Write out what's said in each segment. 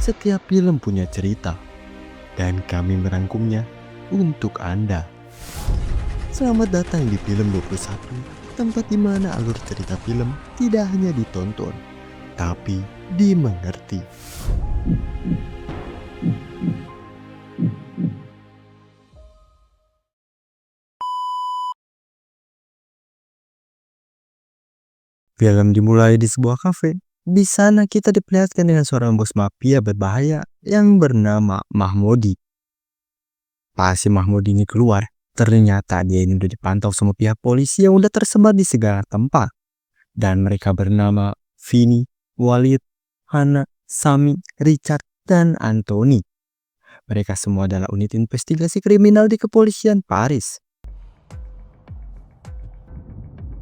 Setiap film punya cerita, dan kami merangkumnya untuk Anda. Selamat datang di Film 21, tempat di mana alur cerita film tidak hanya ditonton, tapi dimengerti. Film dimulai di sebuah kafe. Di sana kita diperlihatkan dengan seorang bos mafia berbahaya yang bernama Mahmodi. Pas si Mahmodi ini keluar, ternyata dia ini udah dipantau sama pihak polisi yang udah tersebar di segala tempat. Dan mereka bernama Vini, Walid, Hana, Sami, Richard, dan Anthony. Mereka semua adalah unit investigasi kriminal di kepolisian Paris.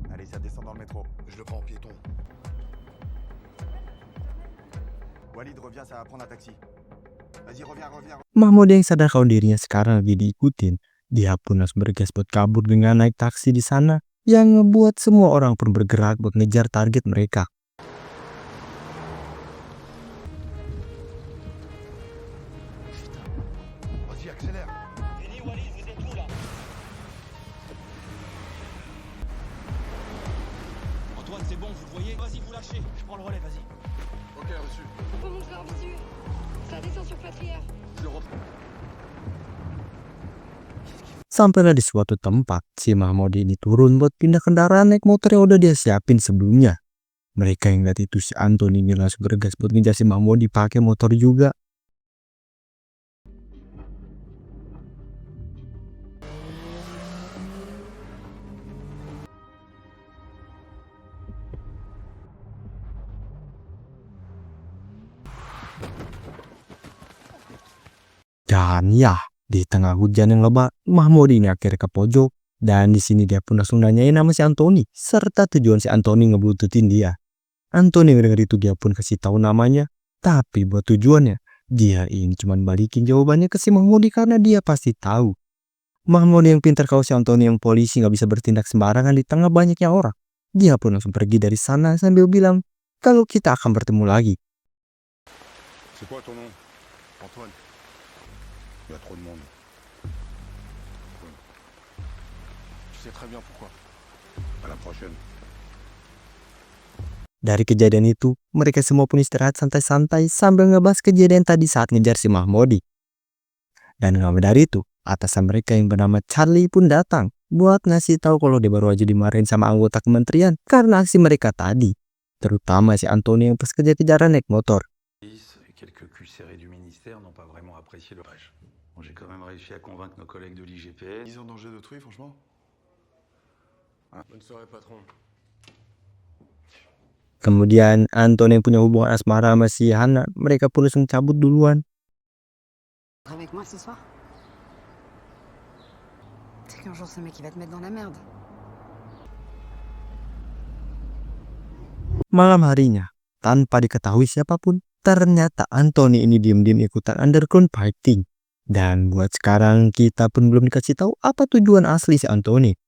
Allez, ça descend dans le métro. Je le prends en piéton. Walid, reviens, ça va prendre un taxi. Vas-y, reviens. Mahmudi yang sadar kalau dirinya sekarang lagi diikutin, dia pun harus bergegas buat kabur dengan naik taksi di sana, yang ngebuat semua orang pun bergerak buat ngejar target mereka. Vas-y, accélère. Vini, Walid, vous êtes où là? Antoine, c'est bon, vous le voyez? Vas-y, vous lâchez, je prends le relais, vas-y. Ok, reçu. On peut montrer en visu. Ça descend sur Plâtrière. Je le reprends. Sampailah di suatu tempat, si Mahmudi ini turun buat pindah kendaraan naik motor yang udah dia siapin sebelumnya. Mereka yang lihat itu si Anthony ini langsung bergegas buat ngejar si Mahmudi pakai motor juga. Dan ya, di tengah hujan yang lebat, Mahmudi ini akhirnya ke pojok. Dan di sini dia pun langsung nanyain nama si Anthony, serta tujuan si Anthony ngeblututin dia. Anthony ngedenger itu dia pun kasih tahu namanya, tapi buat tujuannya, dia ini cuma balikin jawabannya ke si Mahmudi karena dia pasti tahu. Mahmudi yang pintar kalau si Anthony yang polisi nggak bisa bertindak sembarangan di tengah banyaknya orang. Dia pun langsung pergi dari sana sambil bilang, kalau kita akan bertemu lagi. C'est quoi ton nom? Antoine. Il y a trop de monde. Antoine. Tu sais très bien pourquoi. À la prochaine. Dari kejadian itu, mereka semua pun istirahat santai-santai sambil ngebahas kejadian tadi saat ngejar si Mahmudi. Dan nggak lama dari itu, atasan mereka yang bernama Charlie pun datang buat ngasih tahu kalau dia baru aja dimarahin sama anggota kementerian karena aksi mereka tadi. Terutama si Anthony yang pas kejar-kejaran naik motor. Et quelques culs serrés du ministère n'ont pas vraiment apprécié le page. Bon, j'ai quand même réussi à convaincre nos collègues de l'IGPN. Mise en danger d'autrui, franchement. Bonne soirée, patron. Kemudian Anthony yang punya hubungan asmara sama si Hana, mereka pun langsung cabut duluan. Avec moi ce soir? C'est qu'un jour ce mec il va te mettre dans la merde. Malam harinya, tanpa diketahui siapapun, ternyata Anthony ini diam-diam ikutan underground fighting. Dan buat sekarang kita pun belum dikasih tahu apa tujuan asli si Anthony.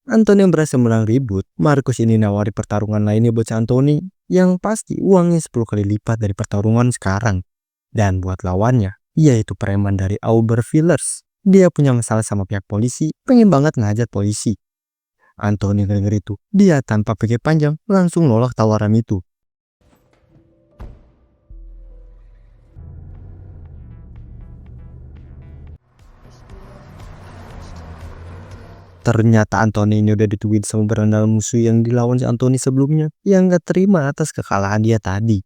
Anthony yang berhasil menang ribut, Marcus ini nawari pertarungan lainnya buat si Anthony, yang pasti uangnya 10 kali lipat dari pertarungan sekarang. Dan buat lawannya, yaitu preman dari Aubervillers. Dia punya masalah sama pihak polisi, pengen banget ngajak polisi. Anthony denger itu, dia tanpa pikir panjang langsung nolak tawaran itu. Ternyata Anthony ini udah ditungguin sama berandal musuh yang dilawan si Anthony sebelumnya, yang gak terima atas kekalahan dia tadi.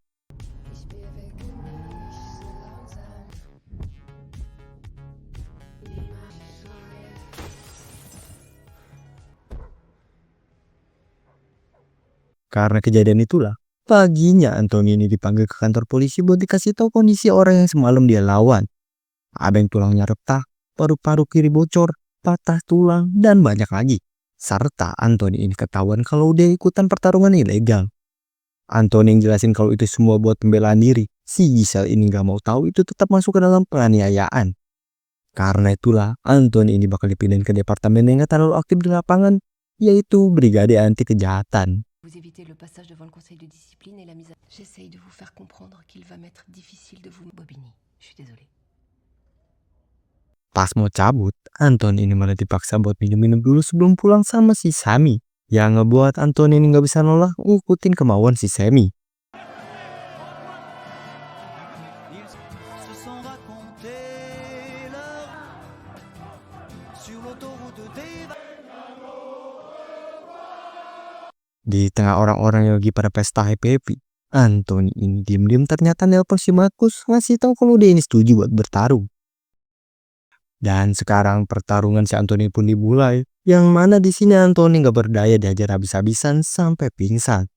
Karena kejadian itulah, paginya Anthony ini dipanggil ke kantor polisi buat dikasih tahu kondisi orang yang semalam dia lawan. Ada yang tulangnya retak, paru-paru kiri bocor, patah tulang, dan banyak lagi. Serta Anthony ini ketahuan kalau dia ikutan pertarungan ilegal. Anthony yang jelasin kalau itu semua buat pembelaan diri, si Giselle ini gak mau tahu itu tetap masuk ke dalam penganiayaan. Karena itulah Anthony ini bakal dipindahin ke departemen yang gak terlalu aktif di lapangan, yaitu Brigade Anti Kejahatan. Vous évitez le passage devant le conseil de discipline et la mise à... J'essaye de vous faire comprendre qu'il va m'être difficile de vous... Bobigny, je suis désolée. Pas mau cabut, Anthony ini malah dipaksa buat minum-minum dulu sebelum pulang sama si Sammy. Yang ngebuat Anthony ini gak bisa nolak ngikutin kemauan si Sammy. Ils se sont racontés leur sur l'autoroute des Di tengah orang-orang yang lagi pada pesta happy-happy, Anthony ini diam-diam ternyata nelpon si Markus ngasih tahu kalau dia ini setuju buat bertarung. Dan sekarang pertarungan si Anthony pun dimulai, yang mana di sini Anthony gak berdaya diajar habis-habisan sampai pingsan.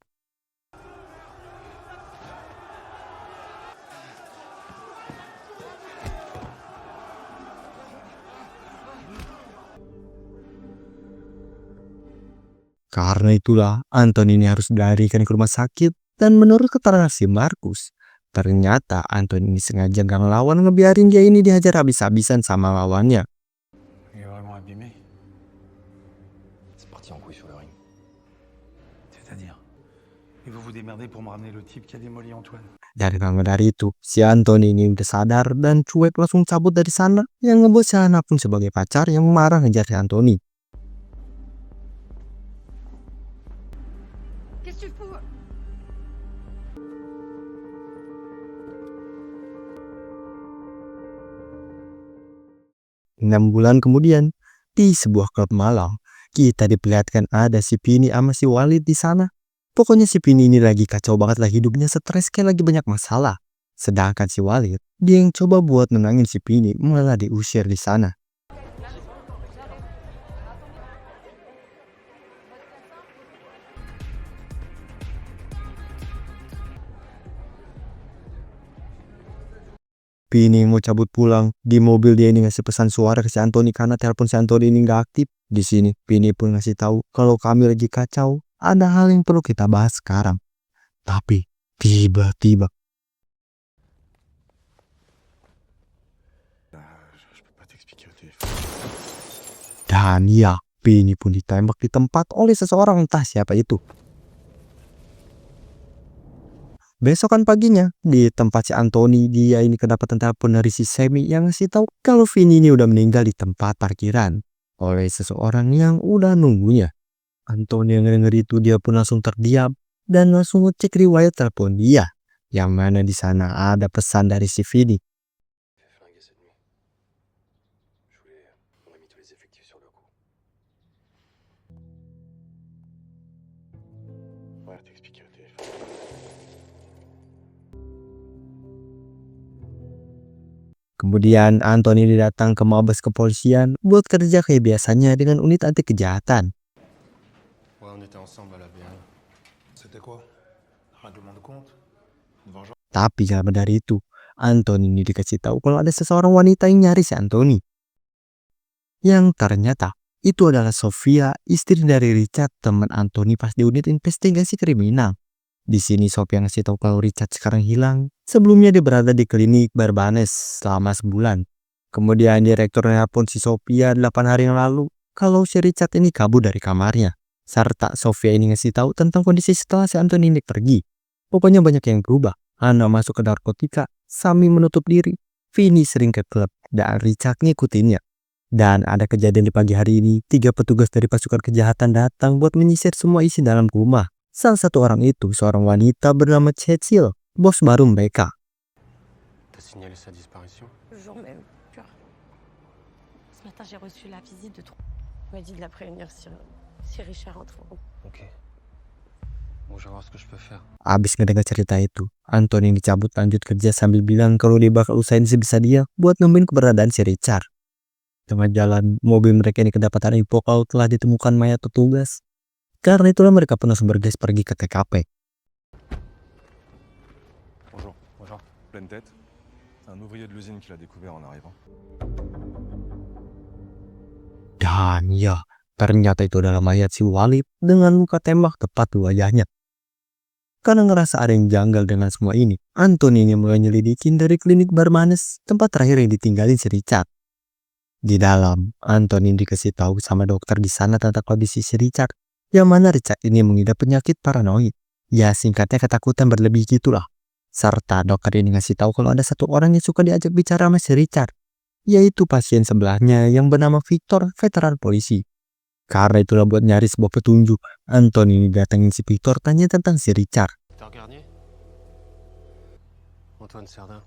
Karena itulah Anthony ini harus dilarikan ke rumah sakit, dan menurut keterangan si Markus, ternyata Anthony ini sengaja gak ngelawan ngebiarin dia ini dihajar habis-habisan sama lawannya. Il est vraiment abîmé. C'est parti en couille sur le ring. C'est-à-dire, il veut vous démerder pour me ramener le type qui a démoli Antoine. Dari itu, si Anthony ini udah sadar dan cuek langsung cabut dari sana, yang ngebuat si Hana pun sebagai pacar yang marah ngejar si Anthony. Qu'est-ce que tu fous? 6 bulan kemudian, di sebuah klub malam, kita diperlihatkan ada si Vini sama si Walid di sana. Pokoknya si Vini ini lagi kacau banget lah hidupnya, stres kayak lagi banyak masalah. Sedangkan si Walid, dia yang coba buat nenangin si Vini malah diusir di sana. Vini mau cabut pulang, di mobil dia ini ngasih pesan suara ke si Anthony karena telepon si Anthony ini gak aktif. Di sini Vini pun ngasih tahu kalau kami lagi kacau, ada hal yang perlu kita bahas sekarang. Tapi tiba-tiba Je peux pas t'expliquer au téléphone. dan ya, Vini pun ditembak di tempat oleh seseorang, entah siapa itu. Besokan paginya, di tempat si Anthony, dia ini kedapatan telepon dari si Sammy yang ngasih tahu kalau Vini ini udah meninggal di tempat parkiran oleh seseorang yang udah nunggunya. Anthony yang denger itu dia pun langsung terdiam dan langsung ngecek riwayat telepon dia, yang mana di sana ada pesan dari si Vini. Flinguer cette nuit. On a mis tous les effectifs sur le coup. Ouais, t'expliquer au téléphone. Kemudian Anthony datang ke Mabes Kepolisian buat kerja kayak biasanya dengan unit anti kejahatan. Ouais, on était ensemble à la B1. C'était quoi? Un règlement de compte? Une vengeance? Tapi jangan dari itu, Anthony ini dikasih tahu kalau ada seseorang wanita yang nyari si Anthony. Yang ternyata itu adalah Sofia, istri dari Richard, teman Anthony pas di unit investigasi kriminal. Di sini Sofia ngasih tahu kalau Richard sekarang hilang. Sebelumnya dia berada di klinik Barbanes selama sebulan. Kemudian direkturnya pun si Sofia 8 hari yang lalu kalau si Richard ini kabur dari kamarnya. Serta Sofia ini ngasih tahu tentang kondisi setelah si Anthony ini pergi. Pokoknya banyak yang berubah. Hana masuk ke narkotika, Sammy menutup diri, Vini sering ke klub, dan Richard ngikutinnya. Dan ada kejadian di pagi hari ini, 3 petugas dari pasukan kejahatan datang buat menyisir semua isi dalam rumah. Salah satu orang itu seorang wanita bernama Cecil, bos baru mereka. T'as signalé sa disparition? Le jour même, tu vois. Ce matin, j'ai reçu la visite de trois. Il m'a dit de la prévenir si Richard entre en compte. Ok. Bon, je vais voir ce que je peux faire. Abis ngedengar cerita itu, Anthony dicabut lanjut kerja sambil bilang kalau dia bakal usahain sebisa dia buat nemuin keberadaan si Richard. Tengah jalan, mobil mereka ini kedapatan info kalau telah ditemukan mayat petugas. Karena itulah mereka pun langsung bergegas pergi ke TKP. Bonjour. Bonjour. Pleine tête. C'est un ouvrier de l'usine qui l'a découvert en arrivant. Dan ya, ternyata itu adalah mayat si Walid dengan luka tembak tepat di wajahnya. Karena ngerasa ada yang janggal dengan semua ini, Anthony ini mulai nyelidikin dari klinik Barmanes, tempat terakhir yang ditinggalin si Richard. Di dalam, Anthony dikasih tahu sama dokter di sana tentang kondisi si Richard, yang mana Richard ini mengidap penyakit paranoid. Ya singkatnya ketakutan berlebih gitulah. Serta dokter ini ngasih tahu kalau ada satu orang yang suka diajak bicara sama si Richard, yaitu pasien sebelahnya yang bernama Victor, veteran polisi. Karena itulah buat nyari sebuah petunjuk, Anthony datangin si Victor tanya tentang si Richard. Docteur Garnier? Antoine Cerdin.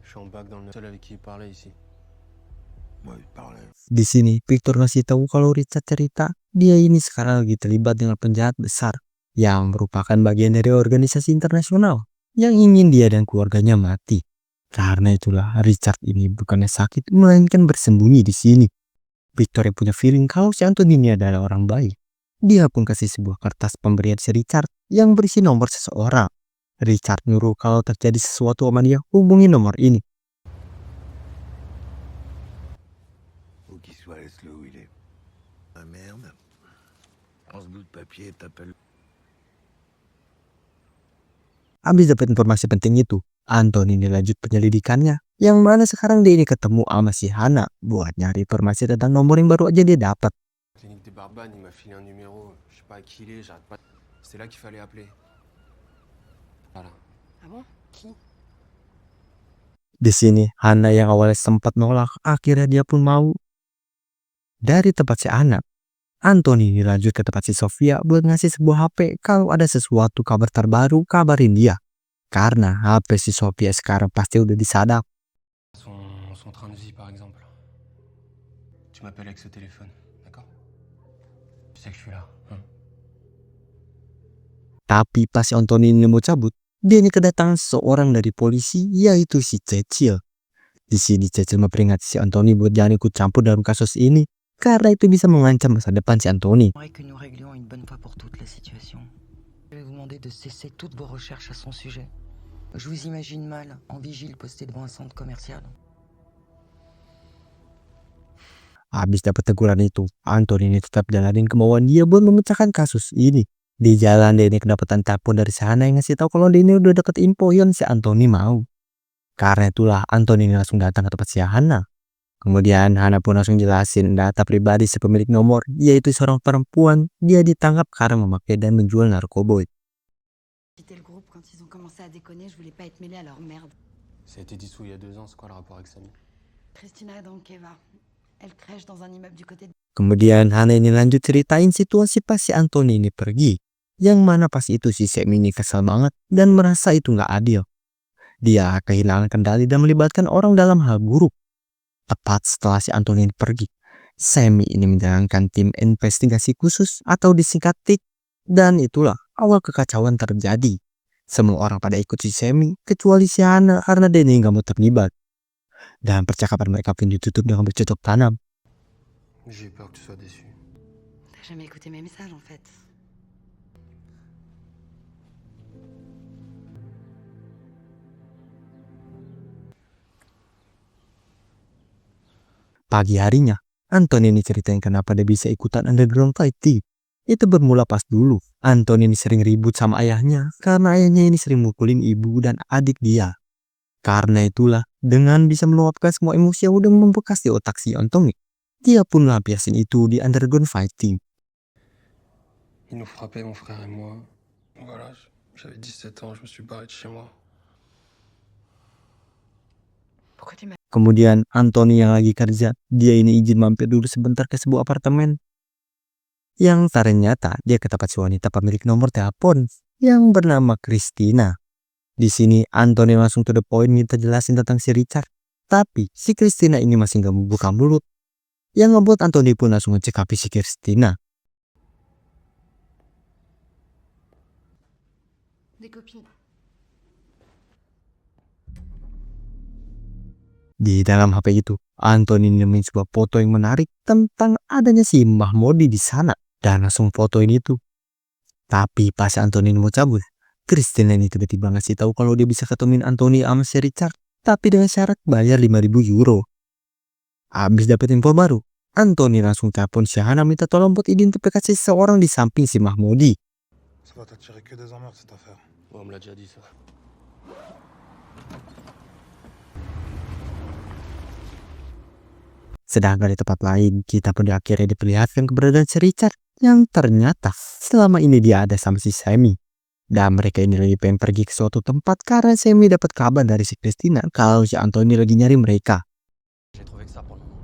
Je suis en bac dans le seul avec qui il parlait ici. Di sini Victor ngasih tahu kalau Richard cerita dia ini sekarang lagi terlibat dengan penjahat besar yang merupakan bagian dari organisasi internasional yang ingin dia dan keluarganya mati. Karena itulah Richard ini bukannya sakit melainkan bersembunyi di sini. Victor yang punya feeling kalau si Anthony ini adalah orang baik. Dia pun kasih sebuah kertas pemberian si Richard yang berisi nomor seseorang. Richard nyuruh kalau terjadi sesuatu sama dia hubungi nomor ini. Où qu'il soit, laisse-le où il est. Ah merde. Prends ce bout de papier et t'appelles. Habis dapat informasi penting itu, Anthony ini lanjut penyelidikannya, yang mana sekarang dia ini ketemu sama si Hana buat nyari informasi tentang nomor yang baru aja dia dapat. Clinique des Barbanes, il m'a filé un numéro. Je sais pas à qui il est, j'arrête pas. C'est là qu'il fallait appeler. Voilà. Ah bon? Qui? Di sini Hana yang awalnya sempat nolak, akhirnya dia pun mau. Dari tempat si Hana, Anthony ini lanjut ke tempat si Sofia buat ngasih sebuah HP kalau ada sesuatu kabar terbaru kabarin dia. Karena HP si Sofia sekarang pasti udah disadap. Son train de vie, par exemple. Tu m'appelles avec ce téléphone, d'accord? Tu sais que je suis là, hein? Tapi pas si Anthony ini mau cabut, dia ini kedatangan seorang dari polisi, yaitu si Cecil. Di sini Cecil memperingati si Anthony buat jangan ikut campur dalam kasus ini, karena itu bisa mengancam masa depan si Anthony. J'aimerais que nous réglions une bonne fois pour toutes la situation. Je vais vous demander de cesser toutes vos recherches à son sujet. Je vous imagine mal, en vigile posté devant un centre commercial. Habis dapat teguran itu, Anthony ini tetap jalanin kemauan dia buat memecahkan kasus ini. Di jalan dia ini kedapatan telepon dari sana yang ngasih tahu kalau dia ini udah deket info yang si Anthony mau. Karena itulah Anthony ini langsung datang ke tempat si Hana. Kemudian Hana pun langsung jelasin data pribadi si pemilik nomor, yaitu seorang perempuan. Dia ditangkap karena memakai dan menjual narkoba. Quitté le groupe quand ils ont commencé à déconner, je voulais pas être mêlée à leur merde. Ça a été dissous il y a 2 ans, c'est quoi le rapport avec Samy? Christina est dans le Keva. Elle crèche dans un immeuble du côté de... Kemudian Hana ini lanjut ceritain situasi pas si Anthony ini pergi. Yang mana pas itu si Sam ini kesal banget dan merasa itu nggak adil. Dia kehilangan kendali dan melibatkan orang dalam hal buruk. Tepat setelah si Anthony ini pergi, Sammy ini menjalankan tim investigasi khusus atau disingkat TIK. Dan itulah awal kekacauan terjadi. Semua orang pada ikut si Sammy kecuali si Hana karena dia ini nggak mau terlibat. Dan percakapan mereka pun ditutup dengan bercocok tanam. J'ai eu peur que tu sois déçu. T'as jamais écouté mes messages en fait. Pagi harinya, Anthony ini ceritain kenapa dia bisa ikutan underground fight team. Itu bermula pas dulu, Anthony ini sering ribut sama ayahnya karena ayahnya ini sering mukulin ibu dan adik dia. Karena itulah, dengan bisa meluapkan semua emosi yang udah membekas di otak si Anthony, dia pun lampiasin itu di underground fighting. Il nous frappait, mon frère et moi. Voilà, j'avais 17 ans, je me suis barré de chez moi. Pourquoi tu m'as... Kemudian Anthony yang lagi kerja, dia ini izin mampir dulu sebentar ke sebuah apartemen. Yang ternyata dia ke tempat si wanita pemilik nomor telepon yang bernama Christina. Di sini Anthony langsung to the point minta jelasin tentang si Richard. Tapi si Christina ini masih gak membuka mulut. Yang ngebuat Anthony pun langsung ngecek HP si Christina. Des copines. Di dalam HP itu, Anthony nemuin sebuah foto yang menarik tentang adanya si Mahmodi di sana dan langsung fotoin itu. Tapi pas Anthony mau cabut, Christina ini tiba-tiba ngasih tahu kalau dia bisa ketemuin Anthony sama si Richard, tapi dengan syarat bayar 5.000 euro. Abis dapet info baru, Anthony langsung telepon si Hana minta tolong buat identifikasi seseorang di samping si Mahmodi. Ça va t'attirer que des emmerdes cette affaire. Ouais, on me l'a déjà dit ça. Sedangkan di tempat lain, kita pun akhirnya diperlihatkan keberadaan si Richard yang ternyata selama ini dia ada sama si Sammy. Dan mereka ini lagi pengen pergi ke suatu tempat karena Sammy dapat kabar dari si Christina kalau si Anthony lagi nyari mereka. J'ai trouvé que ça pour le moment.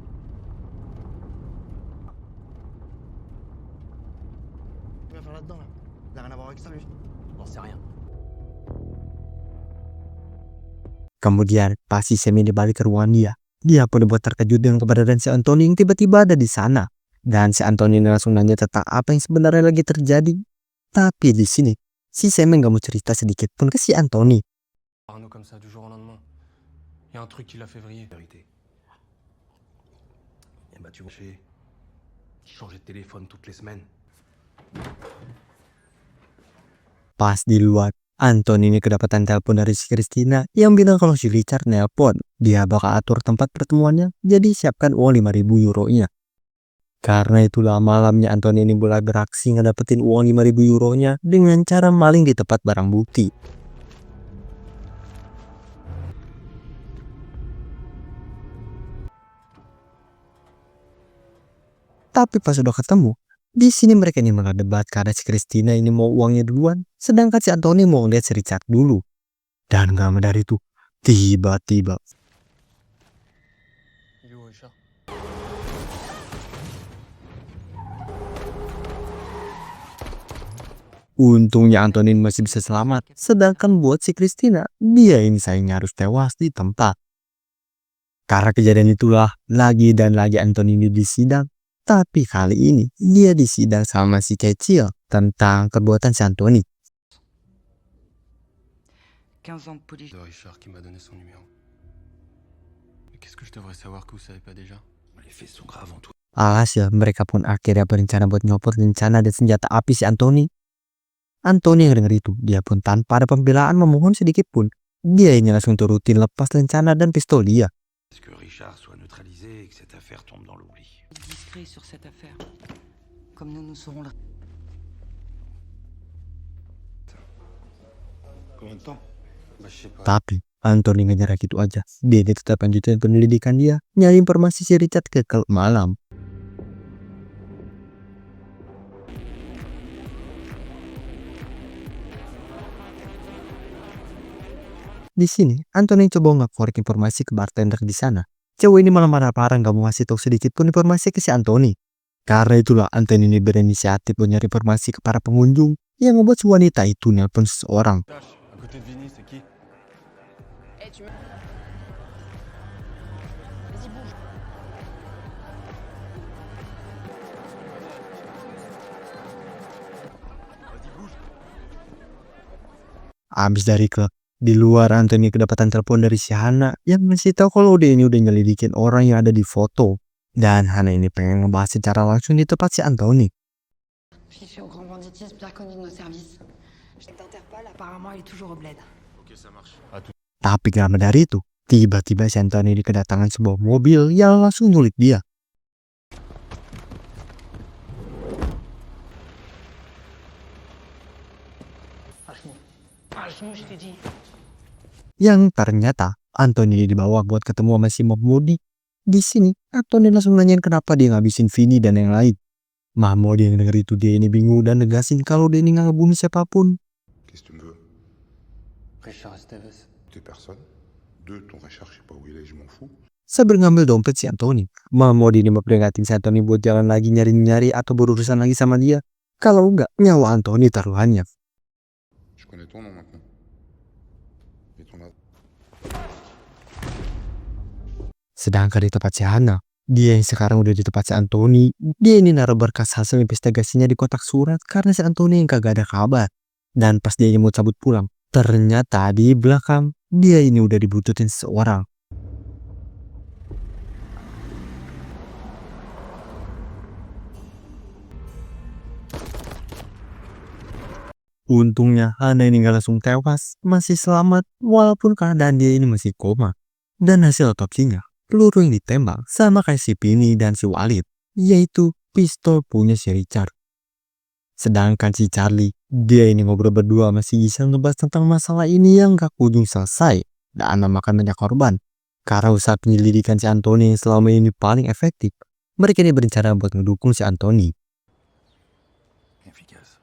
Tu vas faire là-dedans, là? Ça n'a rien à voir avec ça, juste. J'en sais rien. Kemudian pas si Sammy dibalik ke ruangan dia pun dibuat terkejut dengan keberadaan si Anthony yang tiba-tiba ada di sana. Dan si Anthony langsung nanya tentang apa yang sebenarnya lagi terjadi. Tapi di sini si Sammy nggak mau cerita sedikit pun ke si Anthony. Arnaud comme ça du jour au lendemain. Y a un truc qui l'a fait vriller. Vérité. Eh bah tu vois, j'ai changé de téléphone toutes les semaines. Pas di luar, Anthony ini kedapatan telepon dari si Christina yang bilang kalau si Richard nelpon. Dia bakal atur tempat pertemuannya, jadi siapkan uang 5.000 euronya. Karena itulah malamnya Anthony ini mulai beraksi ngedapetin uang 5.000 euronya dengan cara maling di tempat barang bukti. Tapi pas udah ketemu, di sini mereka ini malah debat karena si Christina ini mau uangnya duluan, sedangkan si Anthony mau lihat si Richard dulu. Dan gak lama dari itu, tiba-tiba Il est où, Richard? untungnya Anthony masih bisa selamat, sedangkan buat si Christina, dia ini sayangnya harus tewas di tempat. Karena kejadian itulah, lagi dan lagi Anthony ini disidang. Tapi kali ini, dia disidang sama si Cecil tentang perbuatan si Anthony. 15 ans de police. De Richard qui m'a donné son numéro. Mais qu'est-ce que je devrais savoir que vous savez pas déjà? Les faits sont graves en tout. Alhasil, mereka pun akhirnya berencana buat nyopot rencana dan senjata api si Anthony. Anthony yang denger itu, dia pun tanpa ada pembelaan memohon sedikit pun. Dia ini langsung turutin lepas rencana dan pistol dia. Est-ce que Richard soit neutralisé et que cette affaire tombe dans l'oubli? Discret sur cette affaire. Comme nous serons là. Combien de temps? Bah je sais pas. Tapi Anthony nggak nyerah gitu aja. Dia ini tetap lanjutin penyelidikan dia, nyari informasi si Richard ke klub malam. Di sini, Anthony coba ngekorek informasi ke bartender di sana. Cewek ini malah marah-marah gak mau ngasih tahu sedikit pun informasi ke si Anthony. Karena itulah Anthony ini berinisiatif buat nyari informasi ke para pengunjung yang membuat si wanita itu nelpon seseorang. À côté de Vinny, c'est qui? Vas-y, bouge. Abis dari klub, di luar Anthony kedapatan telepon dari si Hana yang ngasih tahu kalau dia ini udah nyelidikin orang yang ada di foto. Dan Hana ini pengen ngebahas secara langsung di tempat si Anthony. Fiché au grand banditisme, bien connu de nos services. D'Interpol, apparemment, il est toujours au bled. Ok, ça marche. Tapi gak lama dari itu, tiba-tiba si Anthony kedatangan sebuah mobil yang langsung nyulik dia. Yang ternyata Anthony dibawa buat ketemu sama si Mahmoudi. Di sini Anthony langsung nanyain kenapa dia ngabisin Vinny dan yang lain. Mahmoudi yang denger itu dia ini bingung dan negasin kalau dia ini nggak ngebunuh siapapun. Qu'est-ce que tu me veux? Richard Esteves. T'es personne. Deux, ton Richard, je sais pas où il est, je m'en fous. Sambil ngambil dompet si Anthony, Mahmoudi ini memperingatin si Anthony buat jalan lagi nyari-nyari atau berurusan lagi sama dia. Kalau enggak, nyawa Anthony taruhannya. Je connais ton nom maintenant. Et ton adresse. Sedangkan di tempat si Hana, dia yang sekarang udah di tempat si Anthony, dia ini naruh berkas hasil investigasinya di kotak surat karena si Anthony yang kagak ada kabar. Dan pas dia mau cabut pulang, ternyata di belakang dia ini udah dibututin seseorang. Untungnya Hana ini gak langsung tewas, masih selamat walaupun keadaan dia ini masih koma. Dan hasil otopsinya, peluru yang ditembak sama kayak si Vinny dan si Walid, yaitu pistol punya si Richard. Sedangkan si Charlie Dia ini ngobrol berdua masih bisa ngebahas tentang masalah ini yang gak kunjung selesai dan memakan banyak korban. Karena usaha penyelidikan si Anthony yang selama ini paling efektif, mereka ini berencana buat ngedukung si Anthony. Efficace.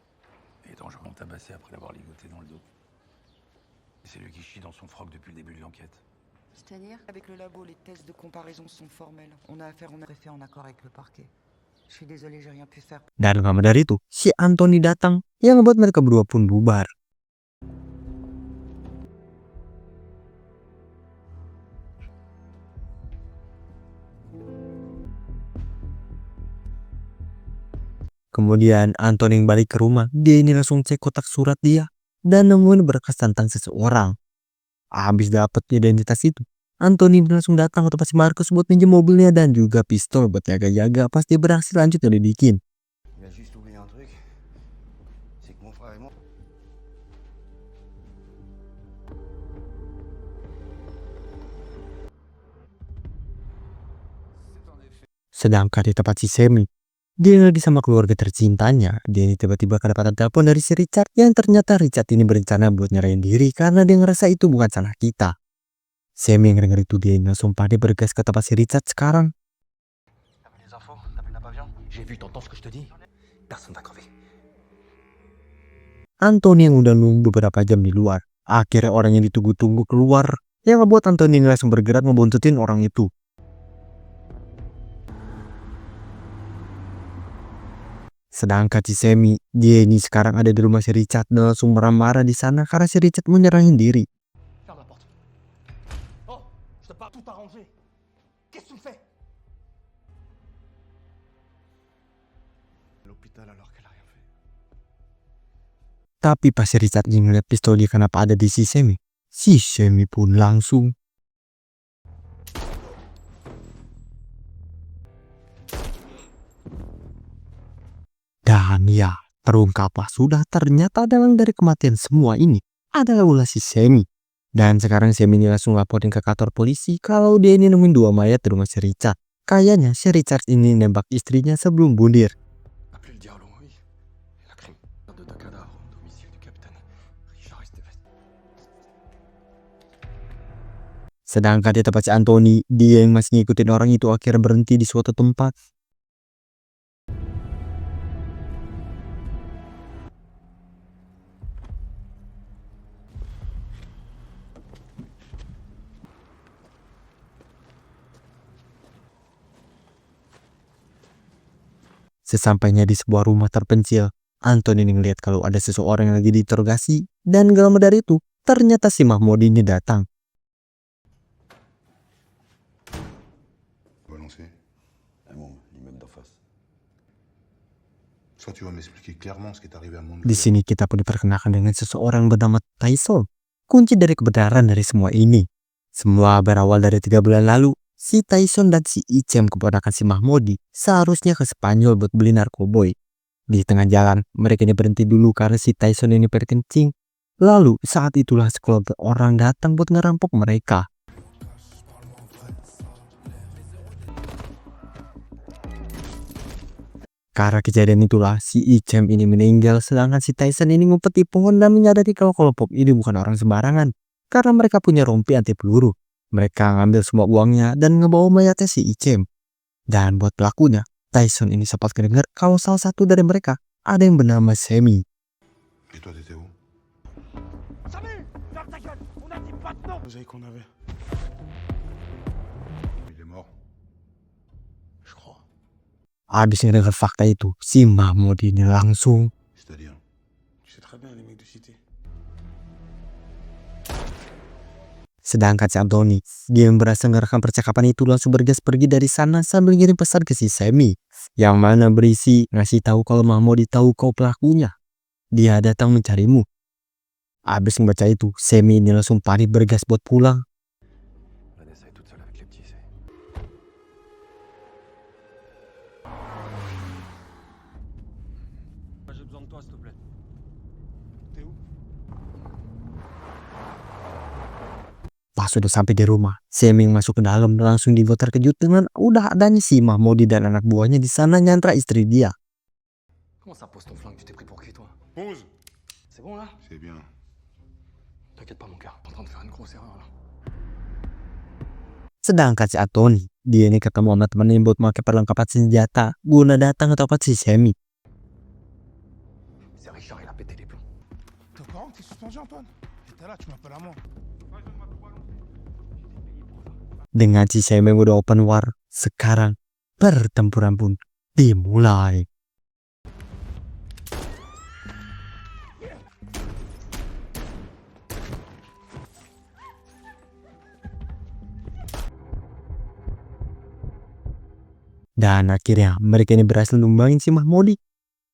Et dangereux tabassé après l'avoir ligoté dans le dos. C'est lui qui chie dans son froc depuis le début de l'enquête. C'est-à-dire, avec le labo, les tests de comparaison sont formels. On a affaire, on a fait en accord avec le parquet. Je suis désolée, j'ai rien pu faire. Dan gak dari itu, si Anthony datang yang membuat mereka berdua pun bubar. Kemudian Anthony balik ke rumah, dia ini langsung cek kotak surat dia dan nemuin berkas tentang seseorang. Habis dapet identitas itu, Anthony langsung datang ke tempat si Marcus buat pinjam mobilnya dan juga pistol buat jaga-jaga pas dia berhasil lanjut nyelidikin. Il a juste oublié un truc. C'est que mon frère et moi. Sedangkan di tempat si Sammy, dia lagi sama keluarga tercintanya. Dia ini tiba-tiba kedapatan telepon dari si Richard yang ternyata Richard ini berencana buat nyerahin diri karena dia ngerasa itu bukan salah kita. Sammy yang denger itu dia langsung panik bergegas ke tempat si Richard sekarang. T'as vu les infos? T'as vu le napavion? J'ai vu, t'entends ce que je te dis? Personne va crever. Anthony yang udah nunggu beberapa jam di luar. Akhirnya orang yang ditunggu-tunggu keluar. Yang ngebuat Anthony ini langsung bergerak ngebuntutin orang itu. Sedangkan si Sammy, dia ini sekarang ada di rumah si Richard dan langsung marah-marah di sana karena si Richard mau nyerahin diri. Ferme la porte. Oh, je t'ai pas tout arrangé. Qu'est-ce que tu me fais? L'hôpital alors qu'elle a rien fait. Tapi pas si Richard ini ngeliat pistol dia kenapa ada di si Sammy pun langsung dan ya, terungkaplah sudah ternyata dalang dari kematian semua ini adalah ulah si Sammy. Dan sekarang Sammy ini langsung laporin ke kantor polisi kalau dia ini nemuin 2 mayat di rumah si Richard. Kayaknya si Richard ini nembak istrinya sebelum bunuh. Appelez le diable, oui. Et la crime de ta cadavre au domicile du capitaine Richard Esteves. Sedangkan di tempat si Anthony, dia yang masih ngikutin orang itu akhirnya berhenti di suatu tempat. Sesampainya di sebuah rumah terpencil, Anthony ngeliat kalau ada seseorang yang lagi diinterogasi dan gak lama dari itu, ternyata si Mahmoud ini datang. On va lancer. Ah bon, l'immeuble d'en face. Soit tu vas m'expliquer clairement ce qui est arrivé à mon Di sini kita pun diperkenalkan dengan seseorang bernama Tyson. Kunci dari kebenaran dari semua ini. Semua berawal dari 3 bulan lalu. Si Tyson dan si Icem keponakan si Mahmodi seharusnya ke Spanyol buat beli narkoboy. Di tengah jalan, mereka ini berhenti dulu karena si Tyson ini berkencing. Lalu saat itulah sekelompok orang datang buat ngerampok mereka. Karena kejadian itulah si Icem ini meninggal sedangkan si Tyson ini ngumpet di pohon dan menyadari kalau kelompok ini bukan orang sembarangan. Karena mereka punya rompi anti peluru. Mereka ngambil semua uangnya dan ngebawa mayatnya si Icem. Dan buat pelakunya, Tyson ini sempat kedengar kalau salah satu dari mereka ada yang bernama Sammy. Et toi, t'étais où? Salut! Ferme ta gueule! On a dit pas de nom! Vous savez qu'on avait. Il est mort. Je crois. Habis ngedengar fakta itu, si Mahmud ini langsung C'est-à-dire? Tu sais très bien, les mecs de cité. sedangkan si Anthony, dia yang berhasil ngerekam percakapan itu langsung bergegas pergi dari sana sambil ngirim pesan ke si Sammy. Yang mana berisi ngasih tahu kalau Mahmud tahu kau pelakunya. Dia datang mencarimu. Habis membaca itu, Sammy ini langsung panik bergegas buat pulang. Vanessa est toute seule avec les petits, c'est... J'ai besoin de toi, s'il te plaît. T'es où? Pas sudah sampai di rumah, Sammy masuk ke dalam dan langsung dibuat terkejut dengan udah adanya si Mahmudi dan anak buahnya di sana nyandra istri dia. Comment ça pose ton flingue? Tu t'es pris pour qui, toi? Pause! C'est bon là? C'est bien. T'inquiète pas mon cœur, t'es en train de faire une grosse erreur là. Sedangkan si Anthony, dia ini ketemu sama temennya buat pakai perlengkapan senjata guna datang ke tempat si Sammy. C'est Richard, il a pété les plombs. T'es au courant que t'es suspendu, Antoine? T'es là, tu m'appelles à moi. Dengan si Sammy yang udah open war, sekarang pertempuran pun dimulai. Dan akhirnya mereka ini berhasil numbangin si Mahmudi.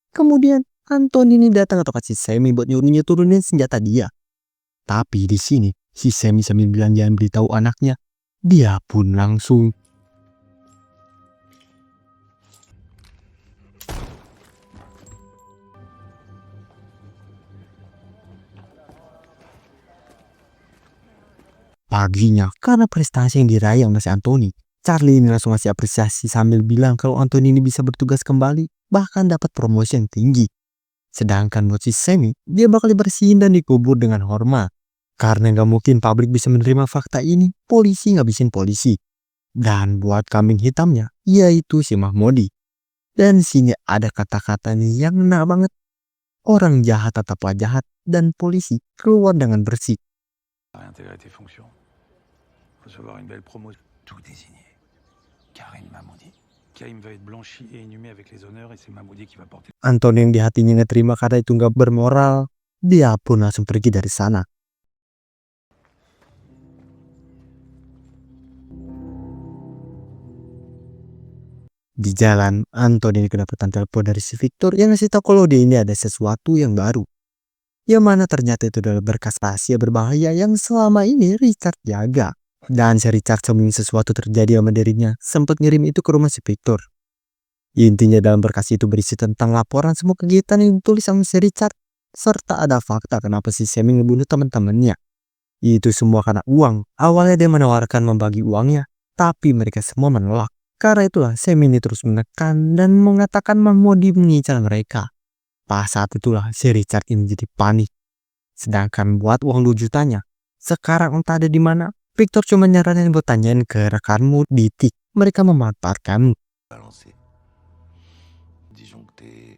Kemudian Anthony ini datang ke tempat si Sammy buat nyuruhnya turunin senjata dia. Tapi di sini si Sammy sambil bilang jangan beritahu anaknya, dia pun langsung paginya karena prestasi yang diraih oleh si Anthony. Charlie ini langsung ngasih apresiasi sambil bilang kalau Anthony ini bisa bertugas kembali, bahkan dapat promosi yang tinggi. Sedangkan buat si Sammy, dia bakal dibersihin dan dikubur dengan hormat. Karena nggak mungkin publik bisa menerima fakta ini, polisi ngabisin polisi. Dan buat kambing hitamnya, yaitu si Mahmudi. Dan sini ada kata-katanya yang ngena banget. Orang jahat tetaplah jahat dan polisi keluar dengan bersih. Réintégrer tes fonctions. Recevoir une belle promotion. Tout désigné. Karim Mahmoudi. Karim va être blanchi et inhumé avec les honneurs et c'est Mahmoudi qui va porter. Anthony yang di hatinya nggak terima karena itu nggak bermoral, dia pun langsung pergi dari sana. Di jalan, Anthony kedapatan telepon dari si Victor yang ngasih tahu kalau dia ini ada sesuatu yang baru. Yang mana ternyata itu adalah berkas rahasia berbahaya yang selama ini Richard jaga. Dan si Richard sebelum sesuatu terjadi sama dirinya sempat ngirim itu ke rumah si Victor. Intinya dalam berkas itu berisi tentang laporan semua kegiatan yang ditulis sama si Richard. Serta ada fakta kenapa si Sammy ngebunuh teman-temannya. Itu semua karena uang. Awalnya dia menawarkan membagi uangnya, tapi mereka semua menolak. Karena itulah Sammy ini terus menekan dan mengatakan Mahmudi mengincar mereka. Pas saat itulah si Richard ini jadi panik. Sedangkan buat uang 2 jutanya, sekarang entah ada di mana. Victor cuma nyaranin buat tanyain ke rekanmu di TIK. Mereka memanfaatkanmu. Disjoncté.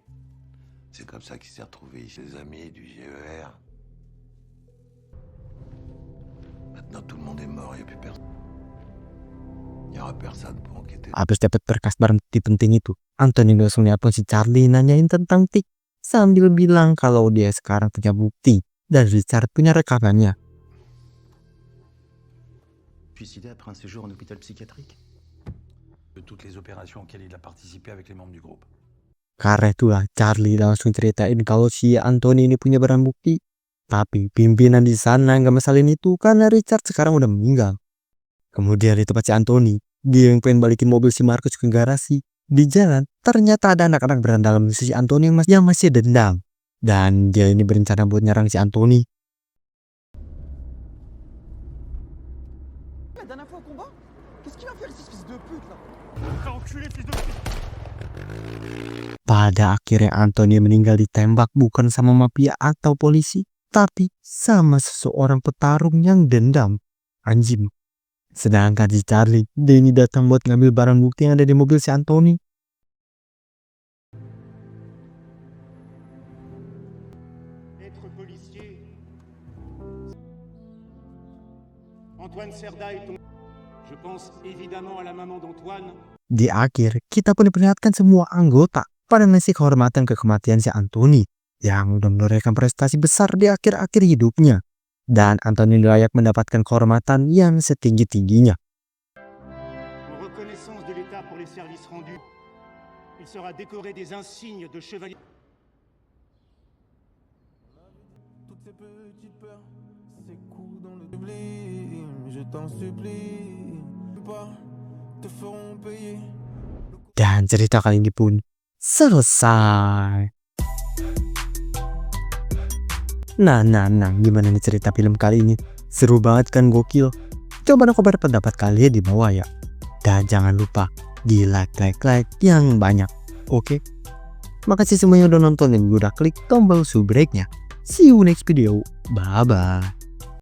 C'est comme ça qu'il s'est retrouvé chez ses amis du GER. Maintenant tout le monde est mort, il n'y a plus personne. Il n'y aura personne pour enquêter. Habis dapat berkas berhenti penting itu, Anthony langsung nelpon si Charlie nanyain tentang TIK. Sambil bilang kalau dia sekarang punya bukti dan Richard punya rekamannya. Suicidé après un séjour en hôpital psychiatrique. De toutes les opérations auxquelles il a participé avec les membres du groupe. Karena itulah Charlie langsung ceritain kalau si Anthony ini punya barang bukti. Tapi pimpinan di sana nggak masalin itu karena Richard sekarang udah meninggal. Kemudian di tempat si Anthony, dia yang pengen balikin mobil si Marcus ke garasi. Di jalan, ternyata ada anak-anak berandalan si Anthony yang masih dendam. Dan dia ini berencana buat nyerang si Anthony. La dernière fois au combat, qu'est-ce qu'il a fait, ce fils de pute là? Enculé, fils de pute! Pada akhirnya Anthony meninggal ditembak bukan sama mafia atau polisi, tapi sama seseorang petarung yang dendam. Anjing. Sedangkan si Charlie, dia ini datang buat ngambil barang bukti yang ada di mobil si Anthony. Être policier. Antoine Serda est ton... Je pense évidemment à la maman d'Antoine. Di akhir, kita pun diperlihatkan semua anggota pada ngasih kehormatan ke kematian si Anthony yang udah menorehkan prestasi besar di akhir-akhir hidupnya. Dan Anthony layak mendapatkan kehormatan yang setinggi-tingginya. En reconnaissance de l'État pour les services rendus, il sera décoré des insignes de chevalier. Toutes ces petites peurs, ces coups dans le sublime, je t'en supplie, pas te feront payer. Dan cerita kali ini pun selesai. Nah, gimana nih cerita film kali ini? Seru banget kan, gokil? Coba dong komentar pendapat kalian di bawah ya. Dan jangan lupa di like yang banyak, oke? Makasih semuanya udah nonton dan udah klik tombol subscribe-nya. See you next video. Bye bye.